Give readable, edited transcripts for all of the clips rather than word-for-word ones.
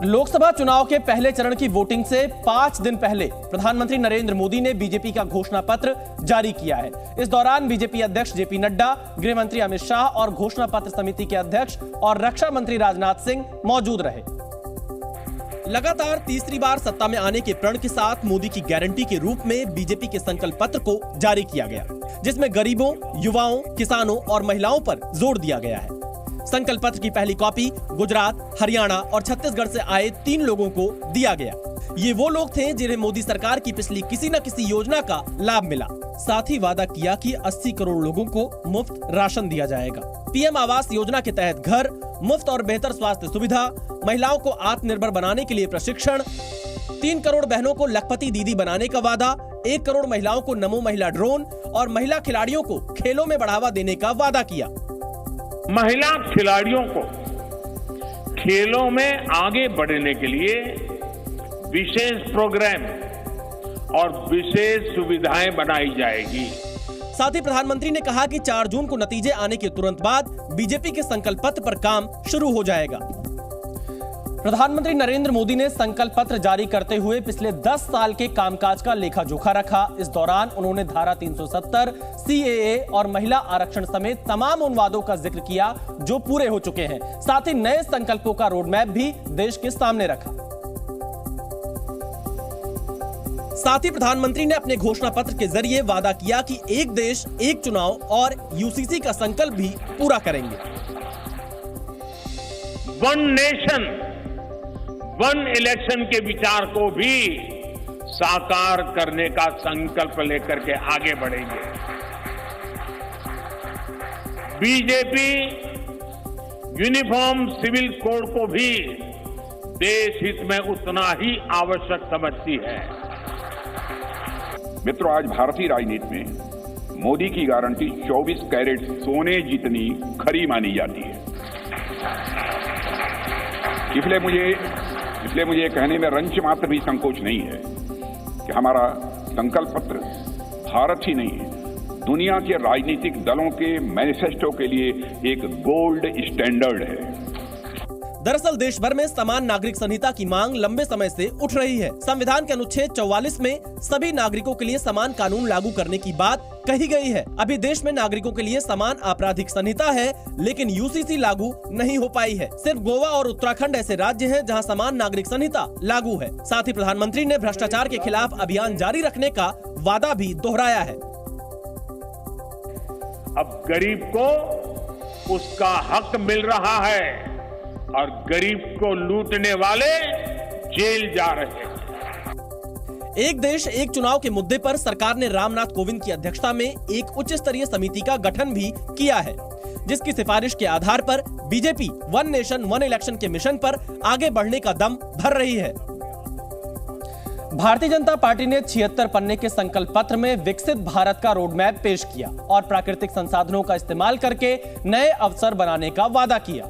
लोकसभा चुनाव के पहले चरण की वोटिंग से 5 दिन पहले प्रधानमंत्री नरेंद्र मोदी ने बीजेपी का घोषणा पत्र जारी किया है। इस दौरान बीजेपी अध्यक्ष जेपी नड्डा, गृह मंत्री अमित शाह और घोषणा पत्र समिति के अध्यक्ष और रक्षा मंत्री राजनाथ सिंह मौजूद रहे। लगातार तीसरी बार सत्ता में आने के प्रण के साथ मोदी की गारंटी के रूप में बीजेपी के संकल्प पत्र को जारी किया गया, जिसमें गरीबों, युवाओं, किसानों और महिलाओं पर जोर दिया गया है। संकल्प पत्र की पहली कॉपी गुजरात, हरियाणा और छत्तीसगढ़ से आए 3 लोगों को दिया गया। ये वो लोग थे जिन्हें मोदी सरकार की पिछली किसी न किसी योजना का लाभ मिला। साथ ही वादा किया कि 80 करोड़ लोगों को मुफ्त राशन दिया जाएगा। पीएम आवास योजना के तहत घर, मुफ्त और बेहतर स्वास्थ्य सुविधा, महिलाओं को आत्मनिर्भर बनाने के लिए प्रशिक्षण, 3 करोड़ बहनों को लखपति दीदी बनाने का वादा, 1 करोड़ महिलाओं को नमो महिला ड्रोन और महिला खिलाड़ियों को खेलों में बढ़ावा देने का वादा किया। महिला खिलाड़ियों को खेलों में आगे बढ़ने के लिए विशेष प्रोग्राम और विशेष सुविधाएं बनाई जाएगी। साथ ही प्रधानमंत्री ने कहा कि 4 जून को नतीजे आने के तुरंत बाद बीजेपी के संकल्प पत्र पर काम शुरू हो जाएगा। प्रधानमंत्री नरेंद्र मोदी ने संकल्प पत्र जारी करते हुए पिछले 10 साल के कामकाज का लेखा जोखा रखा। इस दौरान उन्होंने धारा 370, सीएए और महिला आरक्षण समेत तमाम उन वादों का जिक्र किया जो पूरे हो चुके हैं। साथ ही नए संकल्पों का रोड मैप भी देश के सामने रखा। साथ ही प्रधानमंत्री ने अपने घोषणा पत्र के जरिए वादा किया कि एक देश, एक चुनाव और यूसीसी का संकल्प भी पूरा करेंगे। वन नेशन, वन इलेक्शन के विचार को भी साकार करने का संकल्प लेकर के आगे बढ़ेंगे। बीजेपी यूनिफॉर्म सिविल कोड को भी देश हित में उतना ही आवश्यक समझती है। मित्रों, आज भारतीय राजनीति में मोदी की गारंटी 24 कैरेट सोने जितनी खरी मानी जाती है। इसलिए मुझे कहने में रंच मात्र भी संकोच नहीं है कि हमारा संकल्प पत्र भारत ही नहीं, दुनिया के राजनीतिक दलों के मैनिफेस्टो के लिए एक गोल्ड स्टैंडर्ड है। दरअसल देश भर में समान नागरिक संहिता की मांग लंबे समय से उठ रही है। संविधान के अनुच्छेद 44 में सभी नागरिकों के लिए समान कानून लागू करने की बात कही गई है। अभी देश में नागरिकों के लिए समान आपराधिक संहिता है, लेकिन यूसीसी लागू नहीं हो पाई है। सिर्फ गोवा और उत्तराखंड ऐसे राज्य हैं जहां समान नागरिक संहिता लागू है। साथ ही प्रधानमंत्री ने भ्रष्टाचार के खिलाफ अभियान जारी रखने का वादा भी दोहराया है। अब गरीब को उसका हक मिल रहा है और गरीब को लूटने वाले जेल जा रहे हैं। एक देश एक चुनाव के मुद्दे पर सरकार ने रामनाथ कोविंद की अध्यक्षता में एक उच्च स्तरीय समिति का गठन भी किया है, जिसकी सिफारिश के आधार पर BJP one nation one election के मिशन पर आगे बढ़ने का दम भर रही है। भारतीय जनता पार्टी ने 76 पन्ने के संकल्प पत्र में विकसित भारत का रोड मैप पेश किया और प्राकृतिक संसाधनों का इस्तेमाल करके नए अवसर बनाने का वादा किया।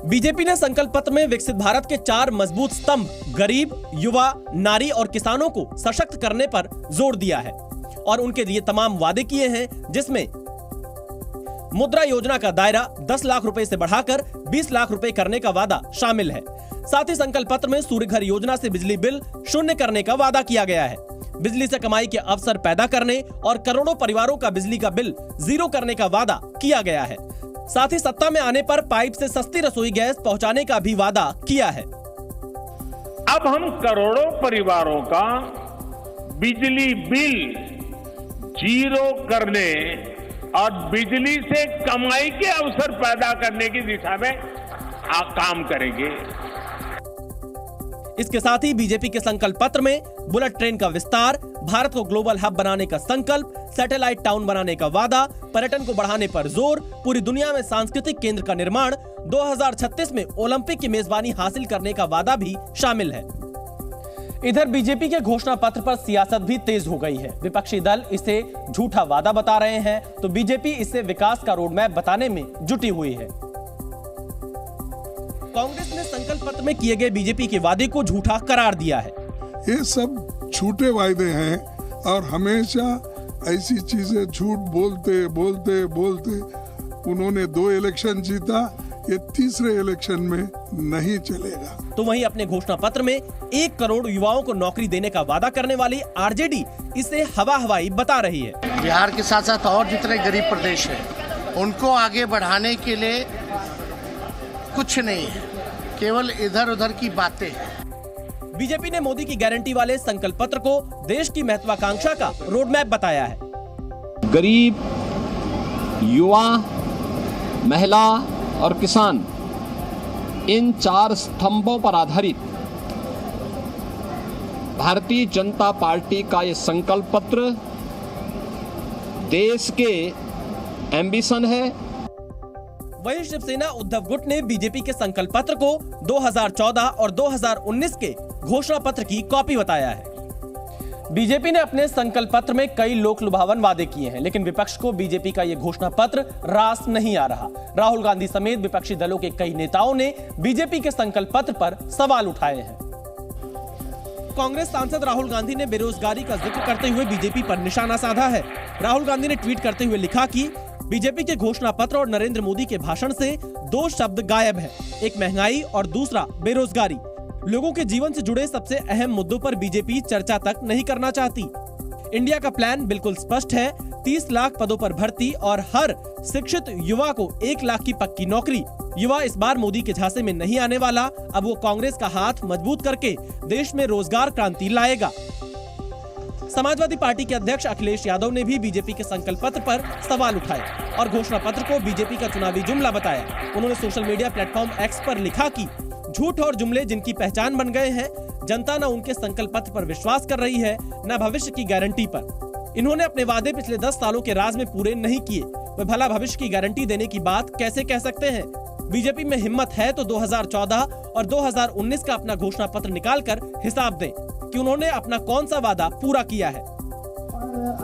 बीजेपी ने संकल्प पत्र में विकसित भारत के 4 मजबूत स्तंभ गरीब, युवा, नारी और किसानों को सशक्त करने पर जोर दिया है और उनके लिए तमाम वादे किए हैं, जिसमें मुद्रा योजना का दायरा 10 लाख रुपए से बढ़ाकर 20 लाख रुपए करने का वादा शामिल है। साथ ही संकल्प पत्र में सूर्य घर योजना से बिजली बिल शून्य करने का वादा किया गया है। बिजली से कमाई के अवसर पैदा करने और करोड़ों परिवारों का बिजली का बिल 0 करने का वादा किया गया है। साथ ही सत्ता में आने पर पाइप से सस्ती रसोई गैस पहुंचाने का भी वादा किया है। अब हम करोड़ों परिवारों का बिजली बिल 0 करने और बिजली से कमाई के अवसर पैदा करने की दिशा में काम करेंगे। इसके साथ ही बीजेपी के संकल्प पत्र में बुलेट ट्रेन का विस्तार, भारत को ग्लोबल हब बनाने का संकल्प, सैटेलाइट टाउन बनाने का वादा, पर्यटन को बढ़ाने पर जोर, पूरी दुनिया में सांस्कृतिक केंद्र का निर्माण, 2036 में ओलंपिक की मेजबानी हासिल करने का वादा भी शामिल है। इधर बीजेपी के घोषणा पत्र पर सियासत भी तेज हो गई है। विपक्षी दल इसे झूठा वादा बता रहे हैं, तो बीजेपी इसे विकास का रोड मैप बताने में जुटी हुई है। कांग्रेस ने संकल्प पत्र में किए गए बीजेपी के वादे को झूठा करार दिया है। ये सब झूठे वायदे हैं और हमेशा ऐसी चीजें झूठ बोलते उन्होंने 2 इलेक्शन जीता, ये तीसरे इलेक्शन में नहीं चलेगा। तो वहीं अपने घोषणा पत्र में 1 करोड़ युवाओं को नौकरी देने का वादा करने वाली आरजेडी इसे हवा हवाई बता रही है। बिहार के साथ साथ और जितने गरीब प्रदेश हैं उनको आगे बढ़ाने के लिए कुछ नहीं है, केवल इधर उधर की बातें हैं। बीजेपी ने मोदी की गारंटी वाले संकल्प पत्र को देश की महत्वाकांक्षा का रोड मैप बताया है। गरीब, युवा, महिला और किसान, इन 4 स्तंभों पर आधारित भारतीय जनता पार्टी का ये संकल्प पत्र देश के एम्बिशन है। वहीं शिवसेना उद्धव गुट ने बीजेपी के संकल्प पत्र को 2014 और 2019 के घोषणा पत्र की कॉपी बताया है। बीजेपी ने अपने संकल्प पत्र में कई लोक लुभावन वादे किए हैं, लेकिन विपक्ष को बीजेपी का यह घोषणा पत्र रास नहीं आ रहा। राहुल गांधी समेत विपक्षी दलों के कई नेताओं ने बीजेपी के संकल्प पत्र पर सवाल उठाए हैं। कांग्रेस सांसद राहुल गांधी ने बेरोजगारी का जिक्र करते हुए बीजेपी पर निशाना साधा है। राहुल गांधी ने ट्वीट करते हुए लिखा कि बीजेपी के घोषणा पत्र और नरेंद्र मोदी के भाषण से 2 शब्द गायब है, एक महंगाई और दूसरा बेरोजगारी। लोगों के जीवन से जुड़े सबसे अहम मुद्दों पर बीजेपी चर्चा तक नहीं करना चाहती। इंडिया का प्लान बिल्कुल स्पष्ट है, 30 लाख पदों पर भर्ती और हर शिक्षित युवा को 1 लाख की पक्की नौकरी। युवा इस बार मोदी के झांसे में नहीं आने वाला, अब वो कांग्रेस का हाथ मजबूत करके देश में रोजगार क्रांति लाएगा। समाजवादी पार्टी के अध्यक्ष अखिलेश यादव ने भी बीजेपी के संकल्प पत्र पर सवाल उठाए और घोषणा पत्र को बीजेपी का चुनावी जुमला बताया। उन्होंने सोशल मीडिया प्लेटफॉर्म एक्स पर लिखा कि झूठ और जुमले जिनकी पहचान बन गए हैं, जनता न उनके संकल्प पत्र पर विश्वास कर रही है न भविष्य की गारंटी पर। इन्होंने अपने वादे पिछले 10 सालों के राज में पूरे नहीं किए, वे भला भविष्य की गारंटी देने की बात कैसे कह सकते हैं। बीजेपी में हिम्मत है तो 2014 और 2019 का अपना घोषणा पत्र निकालकर हिसाब दें कि उन्होंने अपना कौन सा वादा पूरा किया है।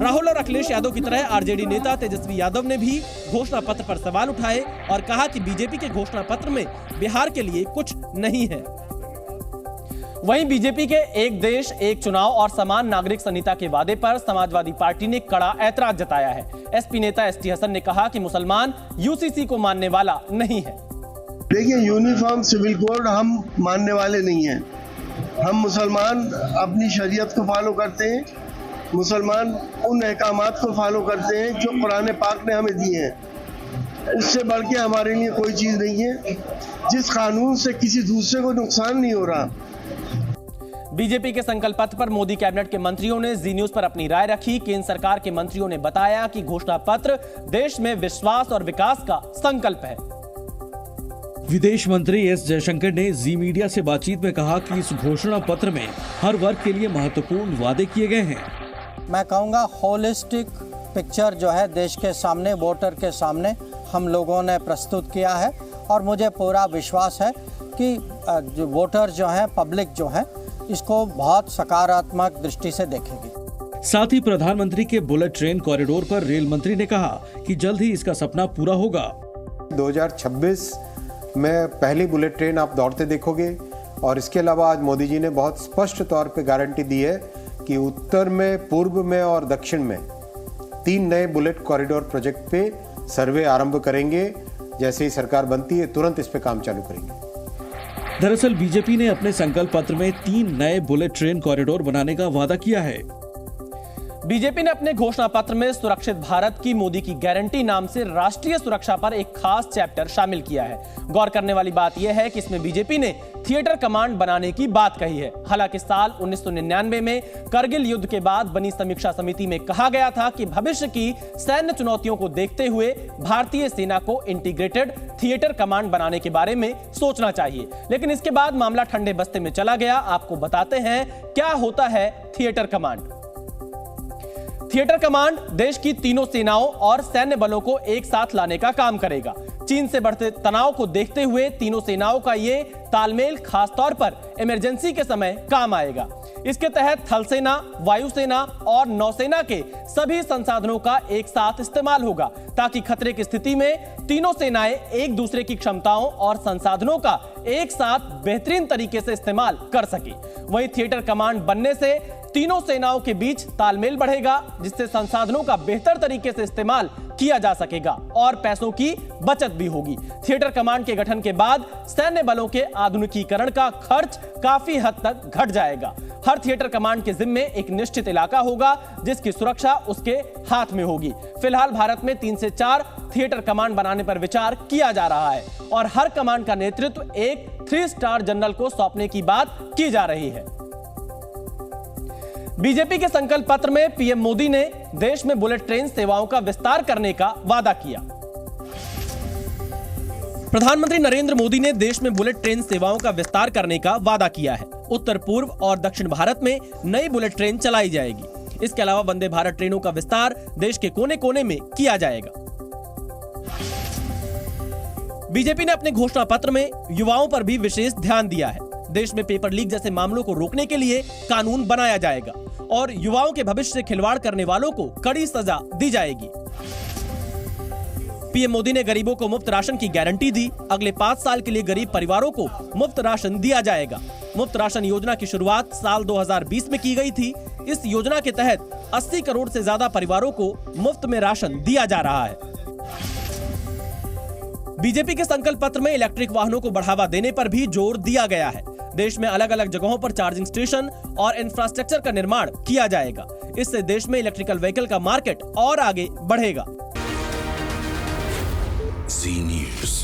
राहुल और अखिलेश यादव की तरह आरजेडी नेता तेजस्वी यादव ने भी घोषणा पत्र पर सवाल उठाए और कहा कि बीजेपी के घोषणा पत्र में बिहार के लिए कुछ नहीं है। वहीं बीजेपी के एक देश एक चुनाव और समान नागरिक संहिता के वादे पर समाजवादी पार्टी ने कड़ा ऐतराज जताया है। एसपी नेता एसटी हसन ने कहा कि मुसलमान यूसीसी को मानने वाला नहीं है। देखिए, यूनिफॉर्म सिविल कोड हम मानने वाले नहीं हैं। हम मुसलमान अपनी शरीयत को फॉलो करते हैं, मुसलमान उन अहकामात को फॉलो करते हैं जो कुरान पाक ने हमें दिए हैं। इससे बढ़ के हमारे लिए कोई चीज नहीं है। जिस कानून से किसी दूसरे को नुकसान नहीं हो रहा। बीजेपी के संकल्प पत्र पर मोदी कैबिनेट के मंत्रियों ने जी न्यूज पर अपनी राय रखी। केंद्र सरकार के मंत्रियों ने बताया कि घोषणा पत्र देश में विश्वास और विकास का संकल्प है। विदेश मंत्री एस जयशंकर ने जी मीडिया से बातचीत में कहा कि इस घोषणा पत्र में हर वर्ग के लिए महत्वपूर्ण वादे किए गए हैं। मैं कहूँगा होलिस्टिक पिक्चर जो है देश के सामने, वोटर के सामने हम लोगों ने प्रस्तुत किया है और मुझे पूरा विश्वास है कि जो वोटर जो है, पब्लिक जो है, इसको बहुत सकारात्मक दृष्टि से देखेगी। साथ ही प्रधानमंत्री के बुलेट ट्रेन कॉरिडोर पर रेल मंत्री ने कहा कि जल्द ही इसका सपना पूरा होगा। 2026 में पहली बुलेट ट्रेन आप दौड़ते देखोगे और इसके अलावा आज मोदी जी ने बहुत स्पष्ट तौर पे गारंटी दी है कि उत्तर में, पूर्व में और दक्षिण में 3 नए बुलेट कॉरिडोर प्रोजेक्ट पे सर्वे आरंभ करेंगे। जैसे ही सरकार बनती है तुरंत इस पे काम चालू करेंगे। दरअसल बीजेपी ने अपने संकल्प पत्र में 3 नए बुलेट ट्रेन कॉरिडोर बनाने का वादा किया है। बीजेपी ने अपने घोषणा पत्र में सुरक्षित भारत की मोदी की गारंटी नाम से राष्ट्रीय सुरक्षा पर एक खास चैप्टर शामिल किया है। गौर करने वाली बात यह है कि इसमें बीजेपी ने थिएटर कमांड बनाने की बात कही है। हालांकि साल 1999 में करगिल युद्ध के बाद बनी समीक्षा समिति में कहा गया था कि भविष्य की सैन्य चुनौतियों को देखते हुए भारतीय सेना को इंटीग्रेटेड थिएटर कमांड बनाने के बारे में सोचना चाहिए, लेकिन इसके बाद मामला ठंडे बस्ते में चला गया। आपको बताते हैं क्या होता है थिएटर कमांड। थिएटर कमांड देश की तीनों सेनाओं और सैन्य बलों को एक साथ लाने का काम करेगा। चीन से बढ़ते तनाव को देखते हुए तीनों सेनाओं का ये तालमेल खासतौर पर इमरजेंसी के समय काम आएगा। इसके तहत थल सेना, वायुसेना और नौसेना के सभी संसाधनों का एक साथ इस्तेमाल होगा ताकि खतरे की स्थिति में तीनों सेनाएं एक दूसरे की क्षमताओं और संसाधनों का एक साथ बेहतरीन तरीके से इस्तेमाल कर सके। वहीं थिएटर कमांड बनने से तीनों सेनाओं के बीच तालमेल बढ़ेगा, जिससे संसाधनों का बेहतर तरीके से इस्तेमाल किया जा सकेगा और पैसों की बचत भी होगी। थिएटर कमांड के गठन के बाद सैन्य बलों के आधुनिकीकरण का खर्च काफी हद तक घट जाएगा। हर थिएटर कमांड के जिम्मे एक निश्चित इलाका होगा जिसकी सुरक्षा उसके हाथ में होगी। फिलहाल भारत में 3 से 4 थिएटर कमांड बनाने पर विचार किया जा रहा है और हर कमांड का नेतृत्व एक 3 स्टार जनरल को सौंपने की बात की जा रही है। बीजेपी के संकल्प पत्र में पीएम मोदी ने देश में बुलेट ट्रेन सेवाओं का विस्तार करने का वादा किया। प्रधानमंत्री नरेंद्र मोदी ने देश में बुलेट ट्रेन सेवाओं का विस्तार करने का वादा किया है। उत्तर पूर्व और दक्षिण भारत में नई बुलेट ट्रेन चलाई जाएगी। इसके अलावा वंदे भारत ट्रेनों का विस्तार देश के कोने कोने में किया जाएगा। बीजेपी ने अपने घोषणा पत्र में युवाओं पर भी विशेष ध्यान दिया है। देश में पेपर लीक जैसे मामलों को रोकने के लिए कानून बनाया जाएगा और युवाओं के भविष्य से खिलवाड़ करने वालों को कड़ी सजा दी जाएगी। पीएम मोदी ने गरीबों को मुफ्त राशन की गारंटी दी। अगले 5 साल के लिए गरीब परिवारों को मुफ्त राशन दिया जाएगा। मुफ्त राशन योजना की शुरुआत साल 2020 में की गई थी। इस योजना के तहत 80 करोड़ से ज्यादा परिवारों को मुफ्त में राशन दिया जा रहा है। बीजेपी के संकल्प पत्र में इलेक्ट्रिक वाहनों को बढ़ावा देने पर भी जोर दिया गया है। देश में अलग अलग जगहों पर चार्जिंग स्टेशन और इंफ्रास्ट्रक्चर का निर्माण किया जाएगा। इससे देश में इलेक्ट्रिकल व्हीकल का मार्केट और आगे बढ़ेगा। जी न्यूज़।